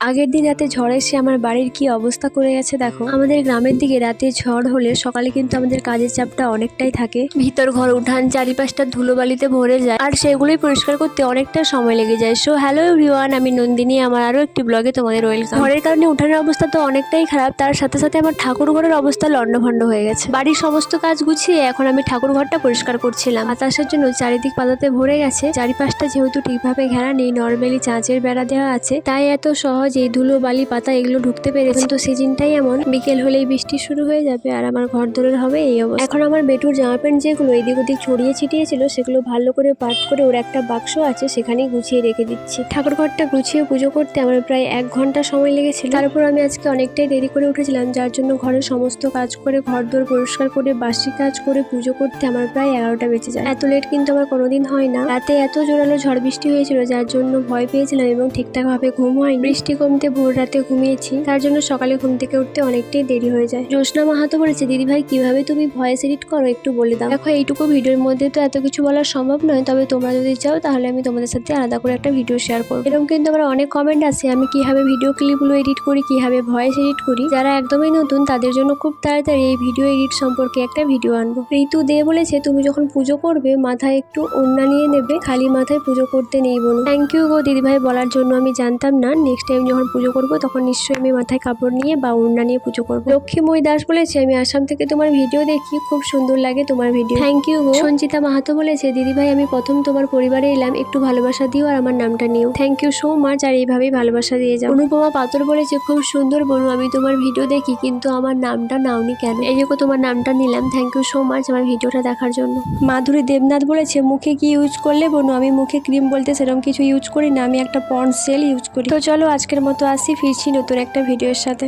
আগের দিন রাতে ঝড় এসে আমার বাড়ির কি অবস্থা করে গেছে দেখো। আমাদের গ্রামের দিকে রাতে ঝড় হলে সকালে কিন্তু আমাদের কাজের চাপটা অনেকটাই থাকে। ভিতর ঘর উঠান চারিপাশটা ধুলোবালিতে ভরে যায় আর সেগুলোই পরিষ্কার করতে অনেকটা সময় লেগে যায়। সো হ্যালো এভরিওয়ান, আমি নন্দিনী, আমার আরো একটি ব্লগে তোমাদের ওয়েলকাম। ঝড়ের কারণে উঠানের অবস্থা তো অনেকটাই খারাপ, তার সাথে সাথে আমার ঠাকুর ঘরের অবস্থা লন্ডভন্ড হয়ে গেছে। বাড়ির সমস্ত কাজ গুছিয়ে এখন আমি ঠাকুর ঘরটা পরিষ্কার করছিলাম। বাতাসের জন্য চারিদিক পাতাতে ভরে গেছে। চারিপাশটা যেহেতু ঠিকভাবে ঘেরা নেই, নর্মালি চাঁচের বেড়া দেওয়া আছে, তাই এত সহজ এই ধুলো বালি পাতা এগুলো ঢুকতে পেরেছে। কিন্তু সিজনটাই এমন, বিকেল হলেই বৃষ্টি শুরু হয়ে যাবে আর আমার ঘর দোরের হবে এই অবস্থা। এখন আমার বেটুর জামা প্যান্ট যেগুলো এদিক ওদিক ছড়িয়ে ছিটিয়ে ছিল সেগুলো ভালো করে পাট করে ওর একটা বাক্স আছে সেখানেই গুছিয়ে রেখে দিচ্ছি। ঠাকুর ঘরটা গুছিয়ে পুজো করতে আমার প্রায় 1 ঘন্টা সময় লেগেছিল। তারপর আমি আজকে অনেকটাই দেরি করে উঠেছিলাম, যার জন্য ঘরের সমস্ত কাজ করে ঘর দোর পরিষ্কার করে বাসি কাজ করে পুজো করতে আমার প্রায় 11টা বেজে যায়। এত লেট কিন্তু আমার কোনোদিন হয় না। রাতে এত জোরালো ঝড় বৃষ্টি হয়েছিল যার জন্য ভয় পেয়েছিলাম এবং ঠিকঠাক ভাবে ঘুম হয়নি। বৃষ্টি কমতে ভোর রাতে ঘুমিয়েছি, তার জন্য সকালে ঘুম থেকে উঠতে অনেকটাই দেরি হয়ে যায়। জ্যোৎস্না মাহাতো বলেছে, দিদিভাই কিভাবে তুমি ভয়েস এডিট করো একটু বলে দাও। দেখো, এইটুকু ভিডিওর মধ্যে তো এত কিছু বলা সম্ভব নয়, তবে তোমরা যদি চাও তাহলে আমি তোমাদের সাথে আলাদা করে একটা ভিডিও শেয়ার করবো। এরকম কিন্তু আমার অনেক কমেন্ট আছে আমি কিভাবে ভিডিও ক্লিপগুলো এডিট করি, কিভাবে ভয়েস এডিট করি। যারা একদমই নতুন তাদের জন্য খুব তাড়াতাড়ি এই ভিডিও এডিট সম্পর্কে একটা ভিডিও আনবো। ঋতু দে বলেছে, তুমি যখন পুজো করবে মাথায় একটু ওড়না নিয়ে নেবে, খালি মাথায় পুজো করতে নেই বোন। থ্যাংক ইউ গো দিদিভাই বলার জন্য, আমি জানতাম না। নেক্সট টাইম যখন পুজো করবো তখন নিশ্চয়ই আমি মাথায় কাপড় নিয়ে বা ওড়না নিয়ে পুজো করবো। লক্ষ্মীময়ী দাস বলেছে, আমি আসাম থেকে তোমার ভিডিও দেখি, খুব সুন্দর লাগে তোমার ভিডিও। থ্যাংক ইউ গো। সঞ্চিতা মাহাতো বলেছে, দিদিভাই আমি প্রথম তোমার পরিবারে এলাম, একটু ভালোবাসা দিও আর আমার নামটা নিও। থ্যাংক ইউ সো মাচ, আর এইভাবেই ভালোবাসা দিয়ে যাও। অনুপমা পাতর বলেছে, খুব সুন্দর বনু, আমি তোমার ভিডিও দেখি কিন্তু আমার নামটা নাওনি কেন? এই যে তোমার নামটা নিলাম। থ্যাংক ইউ সো মাচ আমার ভিডিওটা দেখার জন্য। মাধুরী দেবনাথ বলেছে, মুখে কি ইউজ করলে বনু? আমি মুখে ক্রিম বলতে সেরকম কিছু ইউজ করি না, আমি একটা পন্ডস জেল ইউজ করি। তো চলো আজকের মতো আসি, ফিরছি নতুন একটা ভিডিওর সাথে।